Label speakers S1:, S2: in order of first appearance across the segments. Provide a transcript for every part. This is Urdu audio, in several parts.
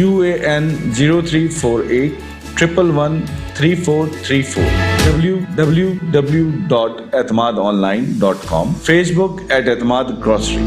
S1: UAN 0348 111 3434, www.etmadonline.com, Facebook @etmadgrocery।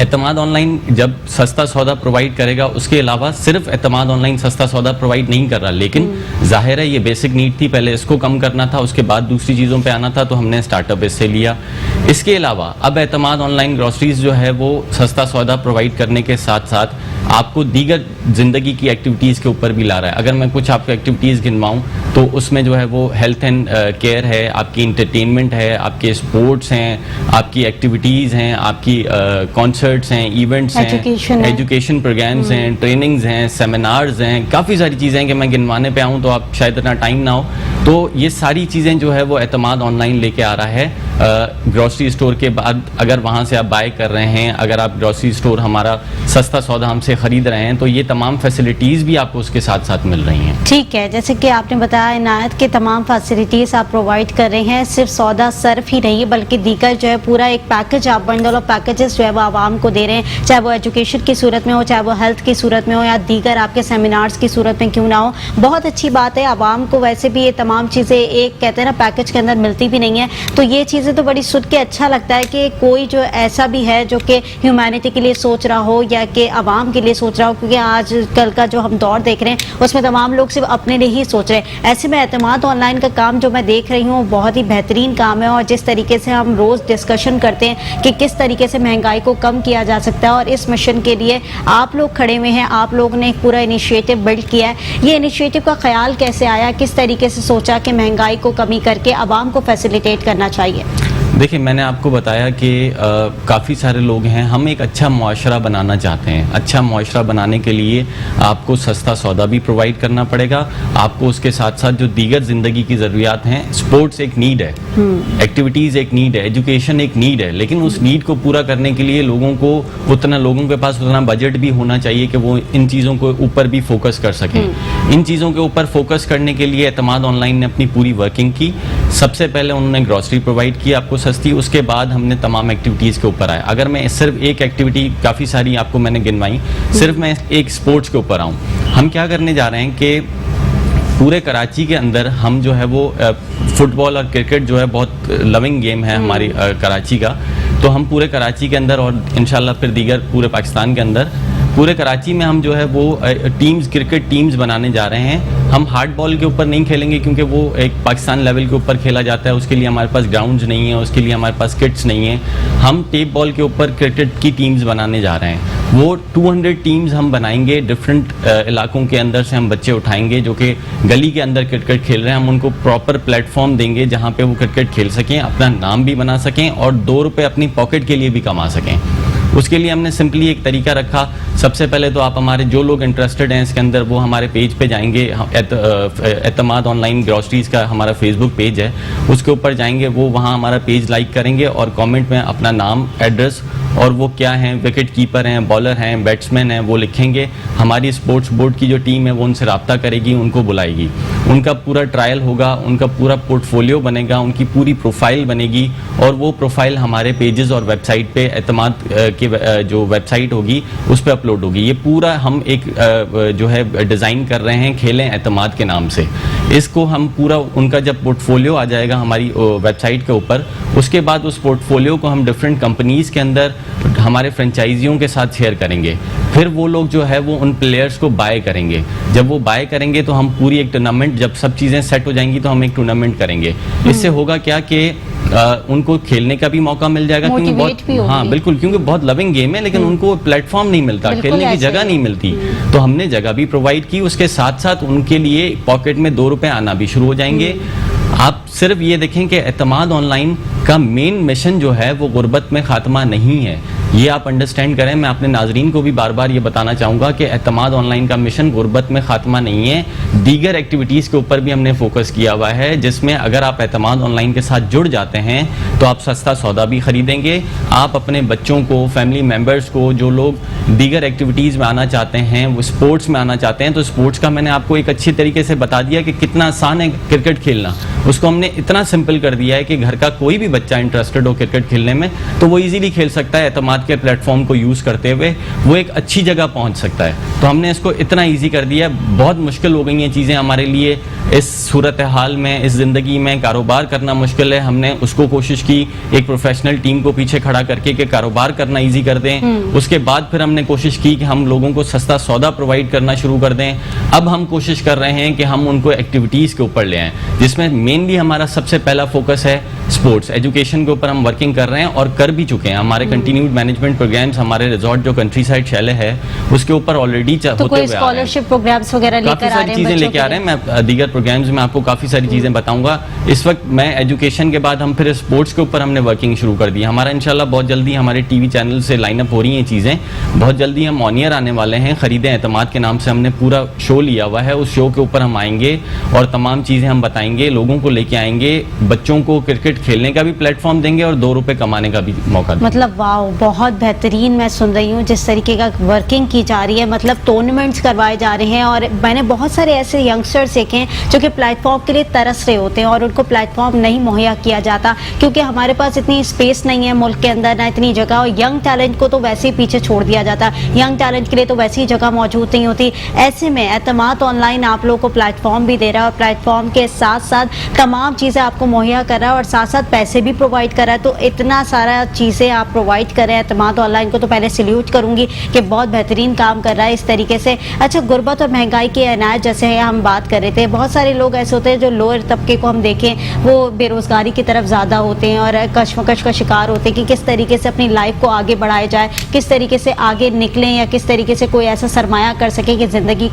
S2: اعتماد آن لائن جب سستا سودا پرووائڈ کرے گا، اس کے علاوہ صرف اعتماد آن لائن سستا سودا پرووائڈ نہیں کر رہا، لیکن ظاہر ہے یہ بیسک نیڈ تھی، پہلے اس کو کم کرنا تھا، اس کے بعد دوسری چیزوں پہ آنا تھا، تو ہم نے اسٹارٹ اپ اس سے لیا. اس کے علاوہ اب اعتماد آن لائن گروسریز جو ہے وہ سستا سودا پرووائڈ کرنے کے ساتھ ساتھ آپ کو دیگر زندگی کی ایکٹیویٹیز کے اوپر بھی لا رہا ہے. اگر میں کچھ آپ کو ایکٹیویٹیز گنواؤں تو اس میں جو ہے وہ ہیلتھ اینڈ کیئر ہے، آپ کی انٹرٹینمنٹ ہے، آپ کے اسپورٹس ہیں، آپ کی ایکٹیویٹیز ہیں، آپ کی کانسرٹس ہیں، ایونٹس ہیں، ایجوکیشن پروگرامز ہیں، ٹریننگز ہیں، سیمینارز ہیں، کافی ساری چیزیں ہیں کہ میں گنوانے پہ آؤں تو آپ شاید اتنا ٹائم نہ ہو. تو یہ ساری چیزیں جو ہے وہ اعتماد آن لائن لے کے آ رہا ہے. گروسری اسٹور کے بعد اگر وہاں سے آپ بائی کر رہے ہیں، اگر آپ گروسری اسٹور ہمارا سستا سودا ہم سے خرید رہے ہیں تو یہ تمام فیسلٹیز بھی آپ کو اس کے ساتھ ساتھ مل رہی ہیں.
S3: ٹھیک ہے، جیسے کہ آپ نے بتایا عنایت کے تمام فیسلٹیز آپ پرووائڈ کر رہے ہیں، صرف سودا صرف ہی نہیں بلکہ دیگر جو ہے پورا ایک پیکج آپ بنڈل آف پیکجز جو ہے وہ عوام کو دے رہے ہیں، چاہے وہ ایجوکیشن کی صورت میں ہو، چاہے وہ ہیلتھ کی صورت میں ہو، یا دیگر آپ کے سیمینارز کی صورت میں کیوں نہ ہو. بہت اچھی بات ہے. عوام کو ویسے بھی یہ تمام چیزیں ایک کہتے ہیں نا پیکج کے اندر ملتی بھی نہیں ہیں، تو یہ چیزیں تو بڑی سن کے اچھا لگتا ہے کہ کوئی جو ایسا بھی ہے جو کہ ہیومینٹی کے لیے سوچ رہا ہو یا کہ عوام کے لیے سوچ رہا ہو، کیونکہ آج کل کا جو ہم دور دیکھ رہے ہیں اس میں تمام لوگ صرف اپنے لیے ہی سوچ رہے ہیں. ایسے میں اعتماد آن لائن کا کام جو میں دیکھ رہی ہوں بہت ہی بہترین کام ہے، اور جس طریقے سے ہم روز ڈسکشن کرتے ہیں کہ کس طریقے سے مہنگائی کو کم کیا جا سکتا ہے، اور اس مشن کے لیے آپ لوگ کھڑے ہوئے ہیں، آپ لوگ نے ایک پورا انیشیٹو بلڈ کیا ہے. یہ انیشیٹو کا خیال کیسے آیا، کس طریقے سے سوچا کہ مہنگائی کو کمی کر کے عوام کو فیسیلیٹیٹ کرنا چاہیے؟
S2: دیکھیں، میں نے آپ کو بتایا کہ کافی سارے لوگ ہیں، ہم ایک اچھا معاشرہ بنانا چاہتے ہیں. اچھا معاشرہ بنانے کے لیے آپ کو سستا سودا بھی پرووائڈ کرنا پڑے گا، آپ کو اس کے ساتھ ساتھ جو دیگر زندگی کی ضروریات ہیں، سپورٹس ایک نیڈ ہے، ایکٹیویٹیز ایک نیڈ ہے، ایجوکیشن ایک نیڈ ہے، لیکن اس نیڈ کو پورا کرنے کے لیے لوگوں کے پاس اتنا بجٹ بھی ہونا چاہیے کہ وہ ان چیزوں کو اوپر بھی فوکس کر سکیں. ان چیزوں کے اوپر فوکس کرنے کے لیے اعتماد آن لائن نے اپنی پوری ورکنگ کی. سب سے پہلے انہوں نے گروسری پرووائڈ کی آپ کو سستی، اس کے بعد ہم نے تمام ایکٹیویٹیز کے اوپر آئے. اگر میں صرف ایک ایکٹیویٹی، کافی ساری آپ کو میں نے گنوائی، صرف میں ایک سپورٹس کے اوپر آؤں. ہم کیا کرنے جا رہے ہیں کہ پورے کراچی کے اندر ہم جو ہے وہ فٹ بال اور کرکٹ جو ہے بہت لونگ گیم ہے ہماری کراچی کا، تو ہم پورے کراچی کے اندر اور انشاءاللہ پھر دیگر پورے پاکستان کے اندر پورے کراچی میں ہم جو ہے وہ ٹیمز، کرکٹ ٹیمز بنانے جا رہے ہیں. ہم ہارڈ بال کے اوپر نہیں کھیلیں گے کیونکہ وہ ایک پاکستان لیول کے اوپر کھیلا جاتا ہے، اس کے لیے ہمارے پاس گراؤنڈز نہیں ہیں، اس کے لیے ہمارے پاس کٹس نہیں ہیں. ہم ٹیپ بال کے اوپر کرکٹ کی ٹیمز بنانے جا رہے ہیں. وہ 200 ٹیمز ہم بنائیں گے، ڈفرینٹ علاقوں کے اندر سے ہم بچے اٹھائیں گے جو کہ گلی کے اندر کرکٹ کھیل رہے ہیں. ہم ان کو پراپر پلیٹ فارم دیں گے جہاں پہ وہ کرکٹ کھیل سکیں، اپنا نام بھی بنا سکیں اور 2 روپے اپنی پاکٹ کے لیے بھی کما سکیں. اس کے لیے ہم نے سمپلی ایک طریقہ رکھا. سب سے پہلے تو آپ ہمارے جو لوگ انٹرسٹڈ ہیں اس کے اندر وہ ہمارے پیج پہ جائیں گے. اعتماد آن لائن گروسریز کا ہمارا فیس بک پیج ہے، اس کے اوپر جائیں گے، وہ وہاں ہمارا پیج لائک کریں گے اور کامنٹ میں اپنا نام، ایڈریس اور وہ کیا ہیں، وکٹ کیپر ہیں، بالر ہیں، بیٹسمین ہیں، وہ لکھیں گے. ہماری اسپورٹس بورڈ کی جو ٹیم ہے وہ ان سے رابطہ کرے گی، ان کو بلائے گی، ان کا پورا ٹرائل ہوگا، ان کا پورا پورٹ فولیو بنے گا، ان کی پوری پروفائل بنے گی اور وہ پروفائل ہمارے پیجز اور ویب سائٹ پہ اعتماد کے جو ویب سائٹ ہوگی اس پہ اپلوڈ ہوگی. یہ پورا ہم ایک جو ہے ڈیزائن کر رہے ہیں کھیلیں اعتماد کے نام سے. اس کو ہم پورا ان کا جب پورٹ فولیو آ جائے گا ہماری ویب سائٹ کے اوپر، اس کے بعد اس پورٹ فولیو کو ہم ڈفرینٹ کمپنیز کے اندر ہمارے فرینچائزیوں کے ساتھ شیئر کریں گے. پھر وہ لوگ جو ہے وہ ان پلیئرز کو بائی کریں گے. جب وہ بائی کریں گے تو ہم پوری ایک ٹورنامنٹ، جب سب چیزیں سیٹ ہو جائیں گی تو ہم ایک ٹورنامنٹ کریں گے. اس سے ہوگا کیا کہ ان کو کھیلنے کا بھی موقع مل جائے گا، کیونکہ ہاں بالکل، کیونکہ بہت لونگ گیم ہے لیکن ان کو پلیٹ فارم نہیں ملتا، کھیلنے کی جگہ نہیں ملتی، تو ہم نے جگہ بھی پرووائڈ کی. اس کے ساتھ ساتھ ان کے لیے پاکٹ میں 2 روپے آنا بھی شروع ہو جائیں گے. آپ صرف یہ دیکھیں کہ اعتماد آن لائن کا مین مشن جو ہے وہ غربت میں خاتمہ نہیں ہے. یہ آپ انڈرسٹینڈ کریں. میں اپنے ناظرین کو بھی بار بار یہ بتانا چاہوں گا کہ اعتماد آن لائن کا مشن غربت میں خاتمہ نہیں ہے. دیگر ایکٹیویٹیز کے اوپر بھی ہم نے فوکس کیا ہوا ہے، جس میں اگر آپ اعتماد آن لائن کے ساتھ جڑ جاتے ہیں تو آپ سستا سودا بھی خریدیں گے. آپ اپنے بچوں کو، فیملی ممبرس کو، جو لوگ دیگر ایکٹیویٹیز میں آنا چاہتے ہیں، وہ اسپورٹس میں آنا چاہتے ہیں، تو اسپورٹس کا میں نے آپ کو ایک اچھی طریقے سے بتا دیا کہ کتنا آسان ہے کرکٹ کھیلنا. اس کو ہم نے اتنا سمپل کر دیا ہے کہ گھر کا کوئی بھی بچہ انٹرسٹڈ ہو کرکٹ کھیلنے میں تو وہ ایزیلی کھیل سکتا ہے. اعتماد کے پلیٹ فارم کو یوز کرتے ہوئے وہ ایک اچھی جگہ پہنچ سکتا ہے. تو ہم نے اس کو اتنا ایزی کر دیا. بہت مشکل ہو گئی ہیں چیزیں ہمارے لیے اس صورتحال میں, اس زندگی میں کاروبار کرنا مشکل ہے. ہم نے اس کو کوشش کی ایک پروفیشنل ٹیم کو پیچھے کھڑا کر کے کہ کاروبار کرنا ایزی کر دیں. اس کے بعد پھر ہم نے کوشش کی کہ ہم لوگوں کو سستا سودا پرووائڈ کرنا شروع کر دیں. اب ہم کوشش کر رہے ہیں کہ ہم ان کو ایکٹیویٹیز کے اوپر لے آئیں, جس میں مینلی ہمارا سب سے پہلا فوکس ہے اسپورٹس ایجوکیشن کے اوپر. ہم ورکنگ کر رہے ہیں اور کر بھی چکے ہیں. ہمارے کنٹینیوڈ مینجمنٹ پروگرامز, ہمارے ریزورٹ جو کنٹری سائڈ شیلے ہے اس کے اوپر آلریڈی ہوتے ہوئے آ رہے ہیں.
S3: اسکالرشپ پروگرامز وغیرہ لے کر آ رہے ہیں,
S2: کافی ساری چیزیں لے کے آ رہے ہیں. میں دیگر پروگرامز میں آپ کو کافی ساری چیزیں بتاؤں گا. اس وقت میں ایجوکیشن کے بعد ہم پھر اسپورٹس کے اوپر ہم نے ورکنگ شروع کر دی. ہمارا انشاءاللہ بہت جلدی ہمارے ٹی وی چینل سے لائن اپ ہو رہی ہیں چیزیں. بہت جلدی ہم آن ایئر آنے والے ہیں. خریدیں اعتماد کے نام سے ہم نے پورا شو لیا ہوا ہے. اس شو کے اوپر ہم آئیں گے اور تمام چیزیں ہم بتائیں گے, لوگوں کو لے کے آئیں گے, بچوں کو کرکٹ کھیلنے کا بھی پلیٹ فارم دیں گے اور 2 روپے کمانے کا بھی موقع دیں گے.
S3: مطلب واو, بہت بہترین. میں سن رہی ہوں جس طریقے کا ورکنگ کی جا رہی ہے, مطلب ٹورنامنٹس کروائے جا رہے ہیں. اور میں نے بہت سارے ایسے ینگسٹرس دیکھے ہیں جو کہ پلیٹ فارم کے لیے ترس رہے ہوتے ہیں اور ان کو پلیٹ فارم نہیں مہیا کیا جاتا کیونکہ ہمارے پاس اتنی اسپیس نہیں ہے ملک کے اندر, نہ اتنی جگہ. اور ینگ ٹیلنٹ کو تو ویسے ہی پیچھے چھوڑ دیا جاتا. ینگ ٹیلنٹ کے لیے تو ویسے ہی جگہ موجود نہیں ہوتی. ایسے میں اعتماد آن لائن آپ لوگوں کو پلیٹ فارم بھی دے رہا ہے اور پلیٹ فارم کے ساتھ ساتھ تمام چیزیں آپ کو مہیا کر رہا ہے اور ساتھ ساتھ پیسے بھی پرووائڈ کر رہا ہے. تو اتنا سارا چیزیں آپ پرووائڈ کر رہے ہیں. اعتماد آن لائن کو تو پہلے سلیوٹ کروں گی کہ بہت بہترین کام کر رہا ہے اس طریقے سے. اچھا, غربت اور مہنگائی کے عنایت جیسے ہم بات کر رہے تھے, بہت سارے لوگ ایسے ہوتے ہیں جو لوئر طبقے کو ہم دیکھیں وہ بے روزگاری کی طرف زیادہ ہوتے ہیں اور کشمکش کا شکار ہوتے ہیں کہ کس طریقے سے اپنی لائف کو آگے بڑھایا جائے, کس طریقے سے آگے نکلیں یا کس طریقے سے کوئی ایسا سرمایہ کر سکے کہ زندگی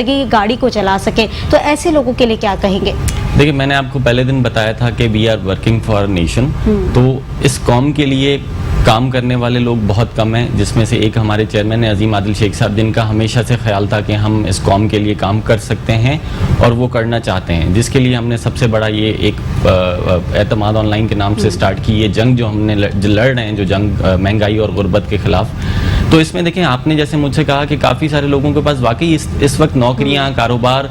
S3: کی گاڑی کو چلا سکے. تو ایسے لوگوں کے لیے کیا کہیں گے؟
S2: دیکھیں, میں نے آپ کو پہلے دن بتایا تھا کہ we are working for nation. تو اس قوم کے لیے کام کرنے والے لوگ بہت کم ہیں, جس میں سے ایک ہمارے چیئرمین ہیں عظیم عادل شیخ صاحب, جن کا ہمیشہ سے خیال تھا کہ ہم اس قوم کے لیے کام کر سکتے ہیں اور وہ کرنا چاہتے ہیں, جس کے لیے ہم نے سب سے بڑا یہ ایک اعتماد آن لائن کے نام سے سٹارٹ کی یہ جنگ جو ہم نے لڑ رہے ہیں, جو جنگ مہنگائی اور غربت کے خلاف. تو اس میں دیکھیں, آپ نے جیسے مجھ سے کہا کہ کافی سارے لوگوں کے پاس واقعی اس وقت نوکریاں, کاروبار,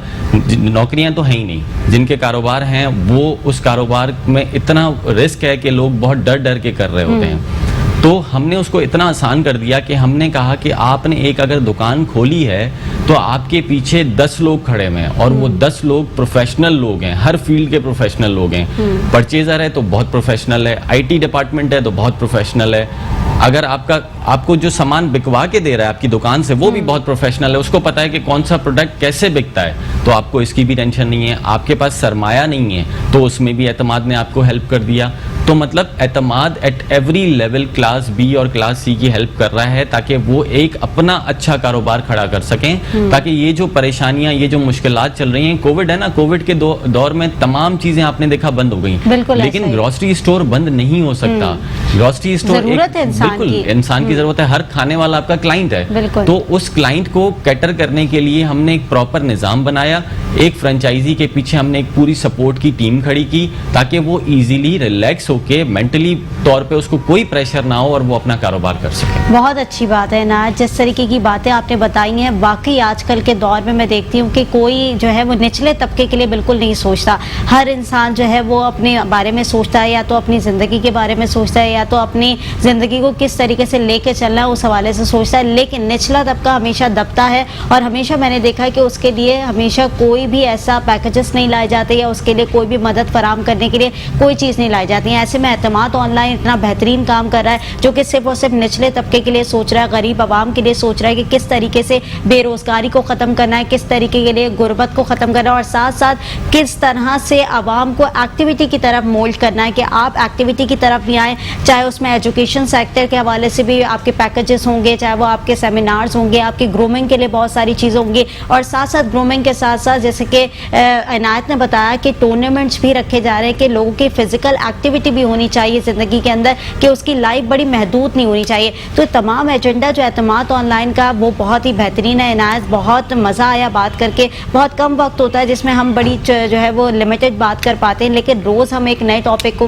S2: نوکریاں تو ہیں ہی نہیں. جن کے کاروبار ہیں وہ اس کاروبار میں اتنا رسک ہے کہ لوگ بہت ڈر کے کر رہے ہوتے ہیں. تو ہم نے اس کو اتنا آسان کر دیا کہ ہم نے کہا کہ آپ نے ایک اگر دکان کھولی ہے تو آپ کے پیچھے 10 لوگ کھڑے ہوئے ہیں اور وہ 10 لوگ پروفیشنل لوگ ہیں, ہر فیلڈ کے پروفیشنل لوگ ہیں. پرچیزر ہے تو بہت پروفیشنل ہے, IT ڈپارٹمنٹ ہے تو بہت پروفیشنل ہے, اگر آپ کو جو سامان بکوا کے دے رہا ہے آپ کی دکان سے وہ بھی بہت پروفیشنل ہے, اس کو پتا ہے کہ کون سا پروڈکٹ کیسے بکتا ہے. تو آپ کو اس کی بھی ٹینشن نہیں ہے. آپ کے پاس سرمایہ نہیں ہے تو اس میں بھی اعتماد نے آپ کو ہیلپ کر دیا. تو مطلب اعتماد at every level class B اور کلاس C کی ہیلپ کر رہا ہے تاکہ وہ ایک اپنا اچھا کاروبار کھڑا کر سکیں, تاکہ یہ جو پریشانیاں, یہ جو مشکلات چل رہی ہیں, کووڈ ہے نا, کووڈ کے دور میں تمام چیزیں آپ نے دیکھا بند ہو گئیں, لیکن گروسری اسٹور بند نہیں ہو سکتا. گروسری اسٹور بالکل انسان کی ضرورت ہے, ہر کھانے والا آپ کا کلائنٹ ہے. تو اس کلائنٹ کو کیٹر کرنے کے لیے ہم نے ایک پراپر نظام بنایا, ایک فرنچائزی کے پیچھے ہم نے ایک پوری سپورٹ کی ٹیم کھڑی کی تاکہ وہ ایزیلی ریلیکس ہو کے مینٹلی طور پہ اس کو کوئی پریشر نہ ہو اور وہ اپنا کاروبار کر سکے.
S3: بہت اچھی بات ہے عنایت, جس طریقے کی باتیں آپ نے بتائی ہیں, واقعی آج کل کے دور میں میں دیکھتی ہوں کہ کوئی جو ہے وہ نچلے طبقے کے لیے بالکل نہیں سوچتا. ہر انسان جو ہے وہ اپنے بارے میں سوچتا ہے, یا تو اپنی زندگی کے بارے میں سوچتا ہے, یا تو اپنی زندگی کو کس طریقے سے لے کے چلنا ہے اس حوالے سے سوچتا ہے. لیکن نچلا طبقہ ہمیشہ دبتا ہے اور ہمیشہ میں نے دیکھا ہے کہ اس کے لیے ہمیشہ کوئی بھی ایسا پیکیجز نہیں لائے جاتے یا اس کے لیے کوئی بھی مدد فراہم کرنے کے لیے کوئی چیز نہیں لائی جاتی ہے. ایسے میں اعتماد آن لائن اتنا بہترین کام کر رہا ہے جو کہ صرف اور صرف نچلے طبقے کے لیے سوچ رہا ہے, غریب عوام کے لیے سوچ رہا ہے کہ کس طریقے سے بے روزگاری کو ختم کرنا ہے, کس طریقے کے لیے غربت کو ختم کرنا ہے, اور ساتھ ساتھ کس طرح سے عوام کو ایکٹیویٹی کی طرف مولڈ کرنا ہے کہ آپ ایکٹیویٹی کی طرف بھی آئیں. چاہے اس میں ایجوکیشن سیکٹر کے حوالے سے بھی آپ کے پیکیجز ہوں گے, چاہے وہ آپ کے سیمینارز ہوں گے, آپ کی گرومنگ کے لیے بہت ساری چیزیں ہوں گی, اور ساتھ ساتھ گرومنگ کے ساتھ ساتھ جیسے کہ عنایت نے بتایا کہ ٹورنامنٹس بھی رکھے جا رہے ہیں کہ لوگوں کی فزیکل ایکٹیویٹی بھی ہونی چاہیے زندگی کے اندر, کہ اس کی لائف بڑی محدود نہیں ہونی چاہیے. تو تمام ایجنڈا جو اعتماد آن لائن کا وہ بہت ہی بہترین ہے. عنایت, بہت مزہ آیا بات کر کے. بہت کم وقت ہوتا ہے جس میں ہم بڑی جو ہے وہ لمیٹڈ بات کر پاتے ہیں, لیکن روز ہم ایک نئے ٹاپک کو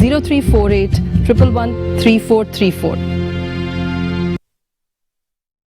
S4: 0348 111 3434।